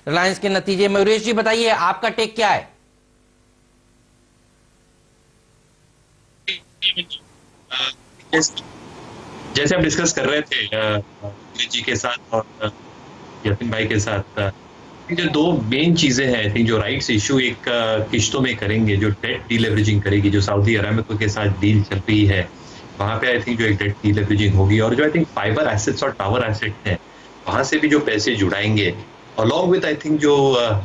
रिलायंस के नतीजे। मयूरेश जी बताइए, आपका टेक क्या है? जैसे हम डिस्कस कर रहे थे जी के साथ और यतिन भाई के साथ, जो दो मेन चीजें हैं आई थिंक, जो राइट्स इशू एक किश्तों में करेंगे, जो डेट डीलेवरेजिंग करेगी, जो सऊदी अरामको के साथ डील चल रही है वहां पे आई थिंक जो एक डेट डीलेवरेजिंग होगी, और जो आई थिंक फाइबर एसेट्स और टावर एसेट्स हैं वहां से भी जो पैसे जुड़ाएंगे, अलॉन्ग विद आई थिंक जो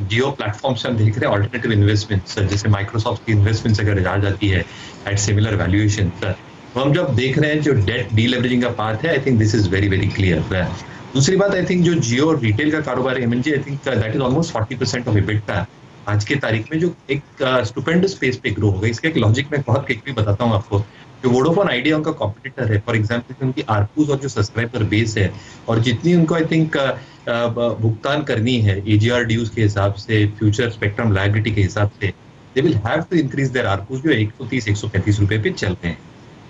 जियो प्लेटफॉर्म्स हम देख रहे हैं ऑल्टरनेटिव इन्वेस्टमेंट्स, जैसे माइक्रोसॉफ्ट की इन्वेस्टमेंट्स अगर आ जाती है एट सिमिलर वैल्यूएशन, तो हम जब देख रहे हैं जो डेट डीलेवरेजिंग का पाथ है, I think this is very very clear. दूसरी बात आई थिंक जो जियो और रिटेल का कारोबार है Hemant ji, I think that is almost 40% of EBITDA आज के तारीख में, जो एक स्टुपेंडस पेस पे ग्रो होगा। इसका एक लॉजिक मैं बहुत क्विकली बताता हूँ आपको। जो वोडाफोन आइडिया उनका कॉम्पिटिटर है, फॉर एग्जांपल उनकी आरपूस और जो सब्सक्राइबर बेस है, और जितनी उनको आई थिंक भुगतान करनी है एजीआर ड्यूज के हिसाब से, फ्यूचर स्पेक्ट्रम लायबिलिटी के हिसाब से, they will have to increase their ARPU जो 130-135 रुपए पे चल रहे हैं।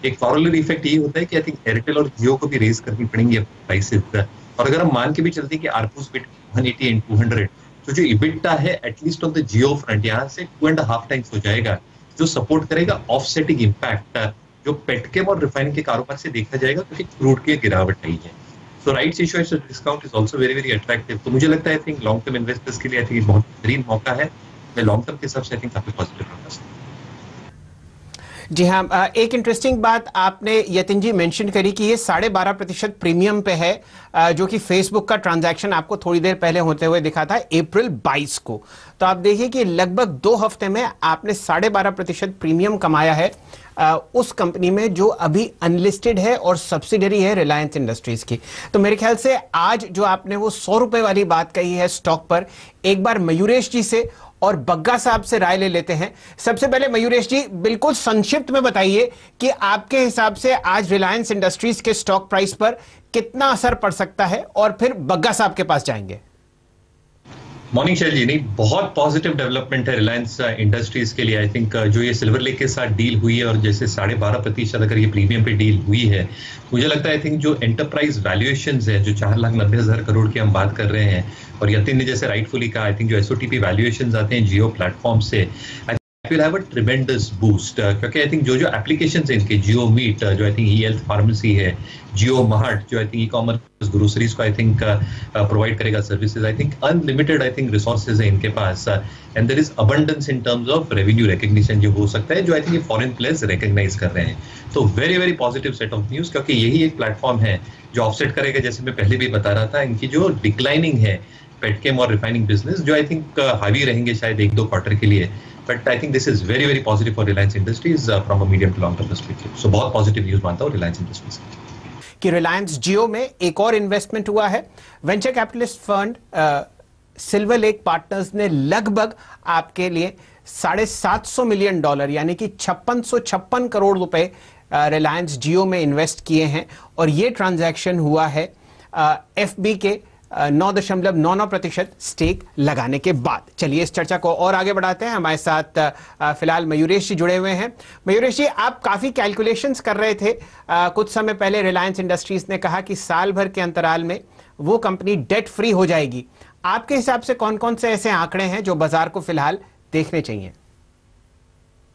एक कॉरोलरी इफेक्ट ये होता है कि आई थिंक एयरटेल और जियो को भी रेज करनी पड़ेंगी प्राइसेस, और अगर हम मान के भी चलते हैं कि आरपूस बिट 180 एंड 200, तो जो इबिटा है at least on the Jio front यहाँ से 2.5 टाइम्स हो जाएगा, जो सपोर्ट करेगा ऑफसेटिंग इम्पैक्ट जो पेटकेम और रिफाइनिंग के कारोबार से देखा जाएगा, क्योंकि क्रूड की गिरावट आई है। So rights issue discount is also very very attractive. तो मुझे लगता है I think long term investors के लिए आई थिंक बहुत बेहतरीन मौका है। मैं लॉन्ग टर्म के हिसाब से आई थिंक काफी पॉजिटिव रहूंगा। जी हाँ, एक इंटरेस्टिंग बात आपने यतिन जी मेंशन करी कि ये 12.5% प्रीमियम पे है, जो कि फेसबुक का ट्रांजैक्शन आपको थोड़ी देर पहले होते हुए दिखा था अप्रैल 22 को। तो आप देखिए कि लगभग 2 हफ्ते में आपने 12.5% प्रीमियम कमाया है उस कंपनी में जो अभी अनलिस्टेड है और सब्सिडरी है रिलायंस इंडस्ट्रीज की। तो मेरे ख्याल से आज जो आपने वो 100 रुपए वाली बात कही है स्टॉक पर, एक बार मयूरेश जी से और बग्गा साहब से राय ले लेते हैं। सबसे पहले मयूरेश जी, बिल्कुल संक्षिप्त में बताइए कि आपके हिसाब से आज रिलायंस इंडस्ट्रीज के स्टॉक प्राइस पर कितना असर पड़ सकता है, और फिर बग्गा साहब के पास जाएंगे। मॉर्निंग शैल जी, नहीं बहुत पॉजिटिव डेवलपमेंट है रिलायंस इंडस्ट्रीज के लिए। आई थिंक जो ये सिल्वर लेक के साथ डील हुई है, और जैसे 12.5% अगर ये प्रीमियम पे डील हुई है, मुझे लगता है आई थिंक जो एंटरप्राइज वैल्यूएशंस है, जो 4,90,000 करोड़ की हम बात कर रहे हैं, और यतिन ने जैसे राइटफुली कहा, आई थिंक जो एसओटीपी वैल्यूएशंस आते हैं जियो प्लेटफॉर्म से, will have a tremendous boost, क्योंकि आई थिंक जो जो एप्लीकेशंस हैं इनके, जियो मीट जो I think e health pharmacy है, जियो मार्ट जो I think e commerce groceries को आई थिंक प्रोवाइड करेगा services, I think unlimited I think resources है इनके पास, and there is abundance in terms of revenue recognition जो हो सकता है, जो आई थिंक ये फॉरेन प्लेयर्स रिकग्नाइज कर रहे हैं। तो very very positive set of news, क्योंकि यही एक प्लेटफॉर्म है जो ऑफसेट करेगा, जैसे मैं पहले भी बता रहा था, इनकी जो डिक्लाइनिंग है पेटकेम और रिफाइनिंग बिजनेस, जो आई थिंक हावी रहेंगे शायद 1-2 क्वार्टर के लिए, but I think this is very very positive for Reliance Industries from a medium to long term perspective. So बहुत पॉजिटिव न्यूज मानता हूं रिलायंस इंडस्ट्रीज कि रिलायंस जियो में एक और इन्वेस्टमेंट हुआ है। Venture capitalist fund silver lake partners ने लगभग आपके लिए $750 मिलियन यानी कि 5656 करोड़ रुपए रिलायंस जियो में इन्वेस्ट किए हैं, और ये ट्रांजैक्शन हुआ है एफबी के 9.99% स्टेक लगाने के बाद। चलिए इस चर्चा को और आगे बढ़ाते हैं। हमारे साथ फिलहाल मयूरेश जी जुड़े हुए हैं। मयूरेश जी, आप काफी कैलकुलेशंस कर रहे थे कुछ समय पहले। रिलायंस इंडस्ट्रीज ने कहा कि साल भर के अंतराल में वो कंपनी डेट फ्री हो जाएगी। आपके हिसाब से कौन कौन से ऐसे आंकड़े हैं जो बाजार को फिलहाल देखने चाहिए?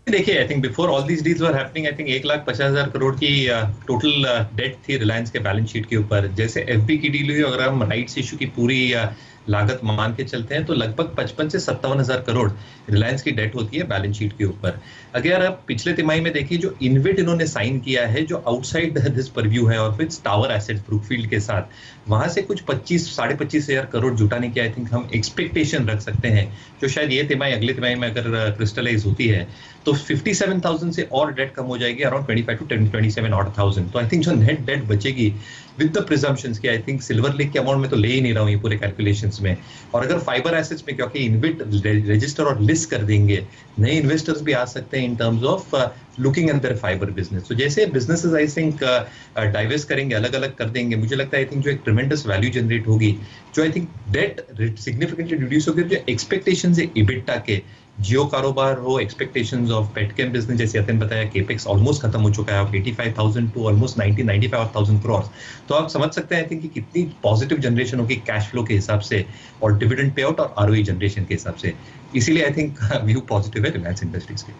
देखिए, I think before all these deals were happening, I think 1,50,000 crore की टोटल डेट थी रिलायंस के बैलेंस शीट के ऊपर। जैसे एफबी की डील हुई, अगर हम राइट्स इशू की पूरी लागत मान के चलते हैं, तो लगभग 55 से 57,000 करोड़ रिलायंस की डेट होती है बैलेंस शीट के ऊपर। अगर आप पिछले तिमाही में देखिए, जो इन्वेट इन्होंने साइन किया है, जो आउटसाइड दिस परव्यू है, और फिर टावर एसेट्स ब्रुकफील्ड के साथ, वहां से कुछ 25-25,500 करोड़ जुटाने की आई थिंक हम एक्सपेक्टेशन रख सकते हैं, जो शायद ये तिमाही अगले तिमाही में अगर क्रिस्टलाइज होती है तो 57,000 से और डेट कम हो जाएगी, अराउंड 25 to 27,000। तो आई थिंक जो नेट डेट बचेगी विद द प्रिजम्पशंस की, आई थिंक सिल्वर लेक के अमाउंट में तो ले ही नहीं रहा हूं ये पूरे कैलकुलेशंस में, और अगर फाइबर एसेट्स में, क्योंकि इन्वेट रजिस्टर और लिस्ट कर देंगे, नए इन्वेस्टर्स भी आ सकते हैं इन terms of looking at there fibre business. तो जैसे बिजनेसेस आई थिंक डाइवर्स करेंगे, अलग अलग कर देंगे, मुझे लगता है आई थिंक जो एक ट्रेमेंडस वैल्यू जनरेट होगी, जो I think that significantly reduce होगी, जो एक्सपेक्टेशंस है इबिटा के, जियो कारोबार हो, एक्सपेक्टेशंस ऑफ पेटकेम बिजनेस, जैसे यतिन बताया, केपेक्स ऑलमोस्ट खत्म हो चुका है, 85,000 टू ऑलमोस्ट 95,000 करोड़। तो आप समझ सकते हैं आई थिंक कि कितनी पॉजिटिव जनरेशन होगी कैश फ्लो के हिसाब से और डिविडेंड पे आउट और आरओई जनरेशन के हिसाब से। इसीलिए आई थिंक व्यू पॉजिटिव है रिलायंस इंडस्ट्रीज के।